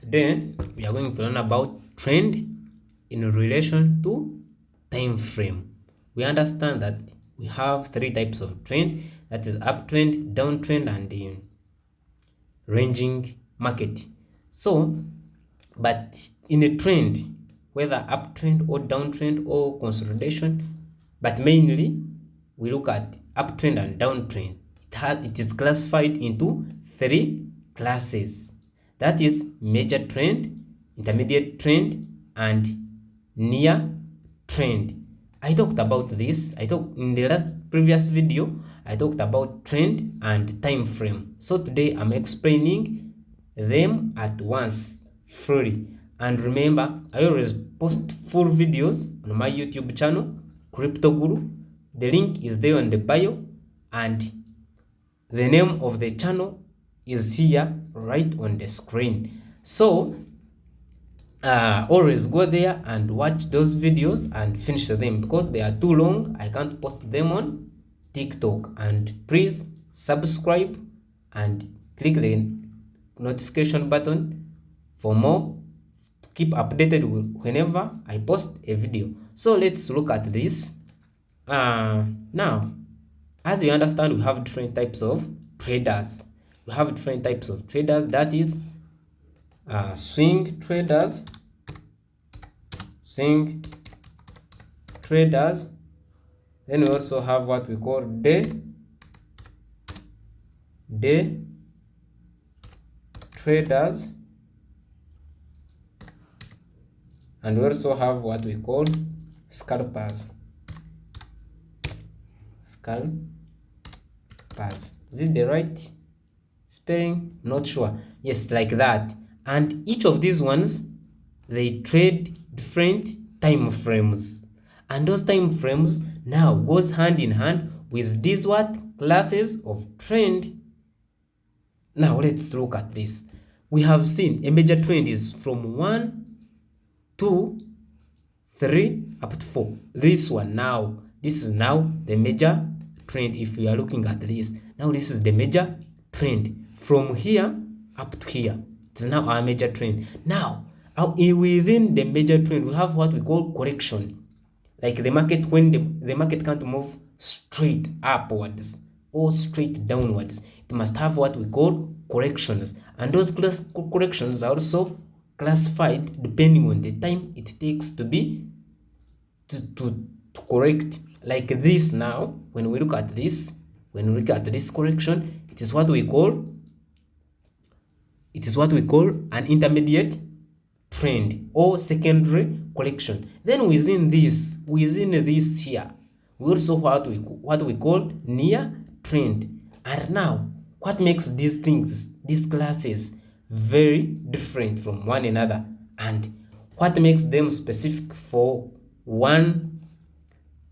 Today we are going to learn about trend in relation to time frame. We understand that we have three types of trend, that is uptrend, downtrend, and ranging market. So, but in a trend, whether uptrend or downtrend or consolidation, but mainly we look at uptrend and downtrend. It is classified into three classes. That is major trend, intermediate trend, and near trend. I talked about this. I talked in the previous video. I talked about trend and time frame. So today I'm explaining them at once, fully. And remember, I always post full videos on my YouTube channel, Crypto Guru. The link is there on the bio, and the name of the channel is here right on the screen. So always go there and watch those videos and finish them, because they are too long. I can't post them on TikTok. And please subscribe and click the notification button for more, to keep updated whenever I post a video. So let's look at this. Now, as you understand, we have different types of traders. That is swing traders, then we also have what we call day traders, and we also have what we call scalpers. Is it the right spelling? Not sure. Yes, like that. And each of these ones, they trade different time frames, and those time frames now goes hand in hand with these what classes of trend. Now let's look at this. We have seen a major trend is from 1, 2, 3 up to 4. This is now the major trend. If we are looking at this now, this is the major trend from here up to here. It's now our major trend. Now within the major trend, we have what we call correction. Like the market, when the market can't move straight upwards or straight downwards, it must have what we call corrections. And those corrections are also classified depending on the time it takes to be to correct. Like this now, when we look at this correction, it is what we call an intermediate trend or secondary correction. Then within this here, we also what we call near trend. And now, what makes these classes very different from one another, and what makes them specific for one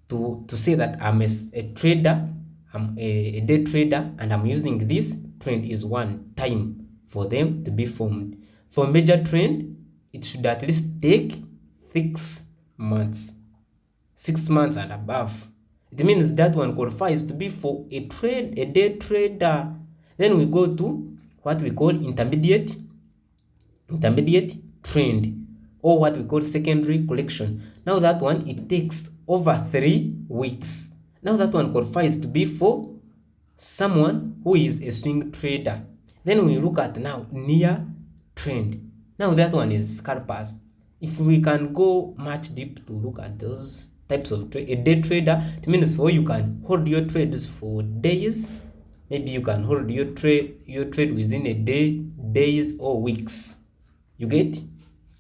to say that I'm a trader, I'm a day trader, and I'm using this trend is one time for them to be formed. For major trend, it should at least take 6 months. 6 months and above. It means that one qualifies to be for a day trader. Then we go to what we call intermediate trend, or what we call secondary correction. Now that one, it takes over 3 weeks. Now that one qualifies to be for someone who is a swing trader. Then we look at now near trend. Now that one is scalpers. If we can go much deep to look at those types of trade, a day trader, it means for you can hold your trades for days. Maybe you can hold your trade within a day, days, or weeks. You get?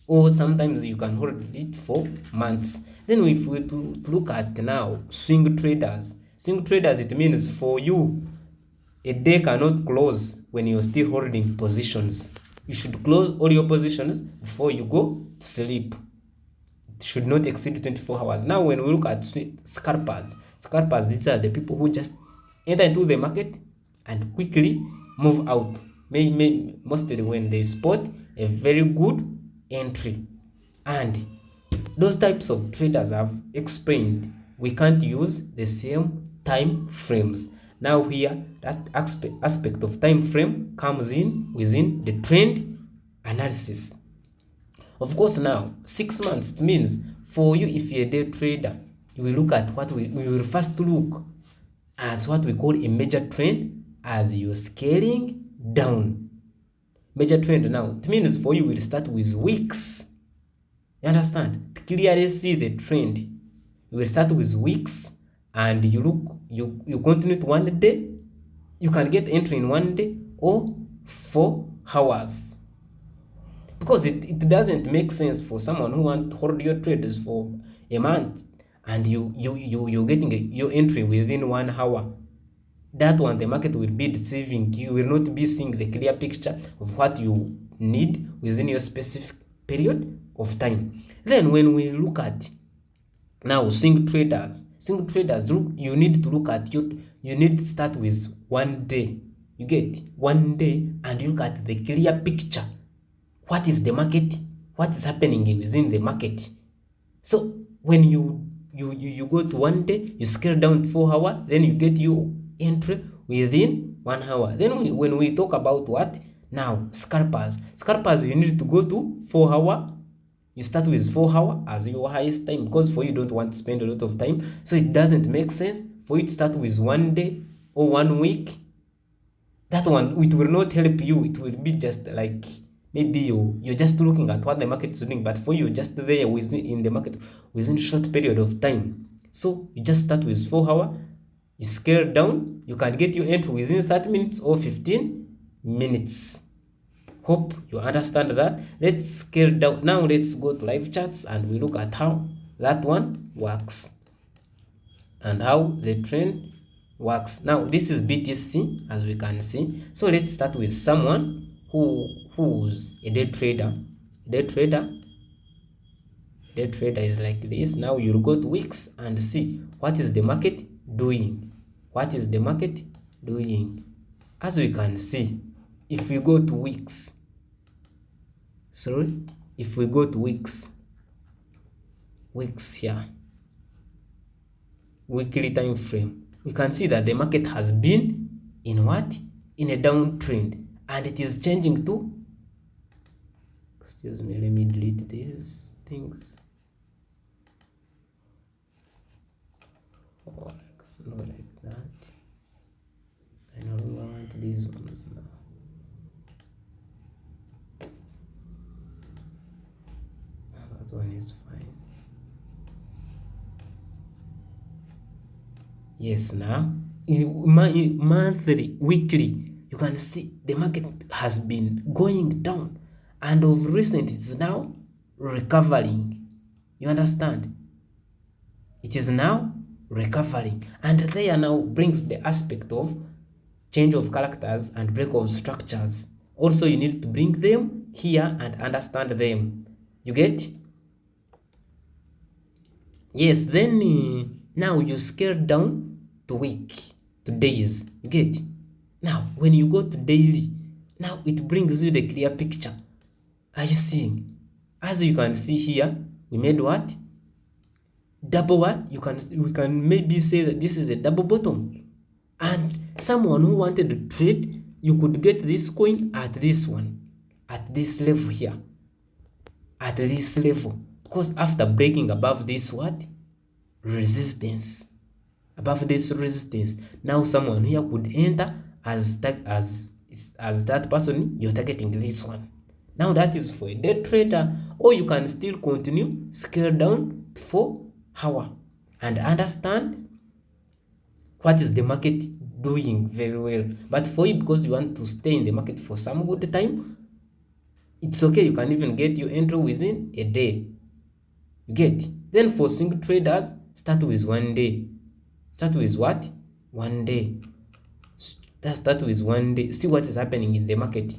Or sometimes you can hold it for months. Then if we to look at now swing traders, it means for you, a day cannot close when you're still holding positions. You should close all your positions before you go to sleep. It should not exceed 24 hours. Now, when we look at scalpers, these are the people who just enter into the market and quickly move out. Mostly when they spot a very good entry. And those types of traders I've explained, we can't use the same time frames. Now here, that aspect of time frame comes in within the trend analysis. Of course, now 6 months, it means for you, if you're a day trader, you will look at what we will first look as what we call a major trend as you're scaling down. Major trend now, it means for you will start with weeks. You understand? To clearly see the trend, you will start with weeks and you look, you continue to 1 day. You can get entry in 1 day or 4 hours. Because it doesn't make sense for someone who want to hold your trades for a month and you're getting your entry within 1 hour. That one, the market will be deceiving. You will not be seeing the clear picture of what you need within your specific period of time. Then when we look at now swing traders, look, you need to look at you need to start with 1 day. You get 1 day and you look at the clear picture. What is the market? What is happening within the market? So when you go to 1 day, you scale down to 4 hours, then you get your entry within 1 hour. Then when we talk about what now, scalpers, you need to go to 4 hours. You start with 4 hours as your highest time, because for you don't want to spend a lot of time, so it doesn't make sense for you to start with 1 day or 1 week. That one, it will not help you. It will be just like maybe you're just looking at what the market is doing, but for you, just there in the market within short period of time. So you just start with 4 hours, you scale down, you can get your entry within 30 minutes or 15 minutes. Hope you understand that. Let's scale down. Now let's go to live charts and we look at how that one works and how the trend works. Now this is BTC, as we can see. So let's start with someone who's a day trader. Day trader is like this. Now you'll go to weeks and see what is the market doing. What is the market doing? As we can see, if we go to weeks, if we go to weeks here, weekly time frame, we can see that the market has been in what? In a downtrend, and it is changing to, excuse me, let me delete these things. Oh, I cannot like that. I no longer want these ones now. That one is fine. Yes, now monthly, weekly, you can see the market has been going down, and of recent it's now recovering. You understand? It is now recovering, and there now brings the aspect of change of characters and break of structures. Also, you need to bring them here and understand them. You get? Yes, then now you scale down to week, to days. You get? Now, when you go to daily, now it brings you the clear picture. Are you seeing? As you can see here, we made what? Double what? We can maybe say that this is a double bottom. And someone who wanted to trade, you could get this coin at this one, at this level here, at this level. Because after breaking above this what? Resistance. Above this resistance, now someone here could enter as that person you're targeting this one. Now that is for a day trader, or you can still continue scale down for hour and understand what is the market doing very well. But for you, because you want to stay in the market for some good time, it's okay. You can even get your entry within a day. You get? Then for single traders, start with 1 day. Start with what? 1 day. Start with 1 day. See what is happening in the market.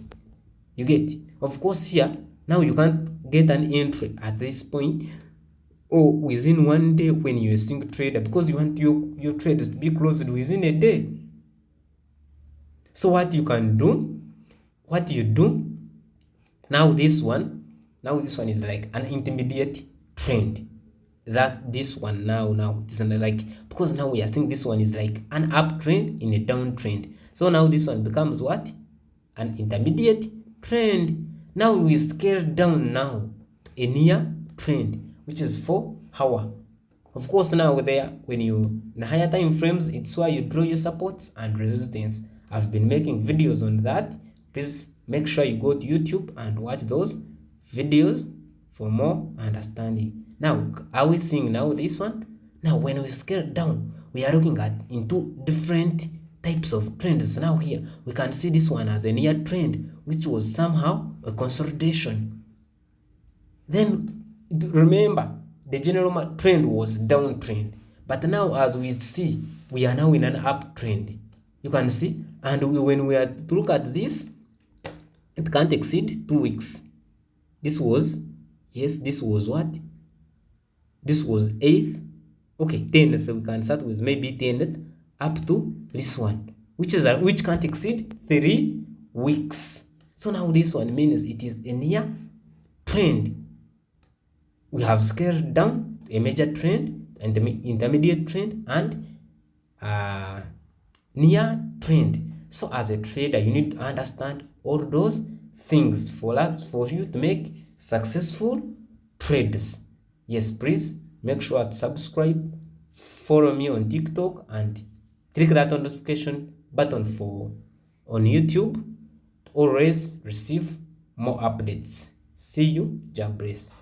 You get? Of course, here now you can't get an entry at this point or within 1 day when you're a single trader, because you want your trades to be closed within a day. So what you can do, now this one is like an intermediate trend. That this one now it's like, because now we are seeing this one is like an uptrend in a downtrend. So now this one becomes what? An intermediate trend. Now we scale down now to a near trend, which is 4 hour. Of course, now there, when you in higher time frames, it's where you draw your supports and resistance. I've been making videos on that. Please make sure you go to YouTube and watch those videos for more understanding. Now, are we seeing now this one? Now, when we scale down, we are looking at into different types of trends. Now here, we can see this one as a near trend, which was somehow a consolidation. Then remember, the general trend was downtrend, but now as we see, we are now in an uptrend. You can see, and when we are to look at this, it can't exceed 2 weeks. This was, yes, this was what? This was 8th, okay, 10th. We can start with maybe 10th up to this one, which can't exceed 3 weeks. So now this one means it is a near trend. We have scaled down a major trend and the intermediate trend and near trend. So as a trader, you need to understand all those things for you to make successful trades. Yes, please make sure to subscribe, follow me on TikTok, and click that notification button on YouTube to always receive more updates. See you. God bless.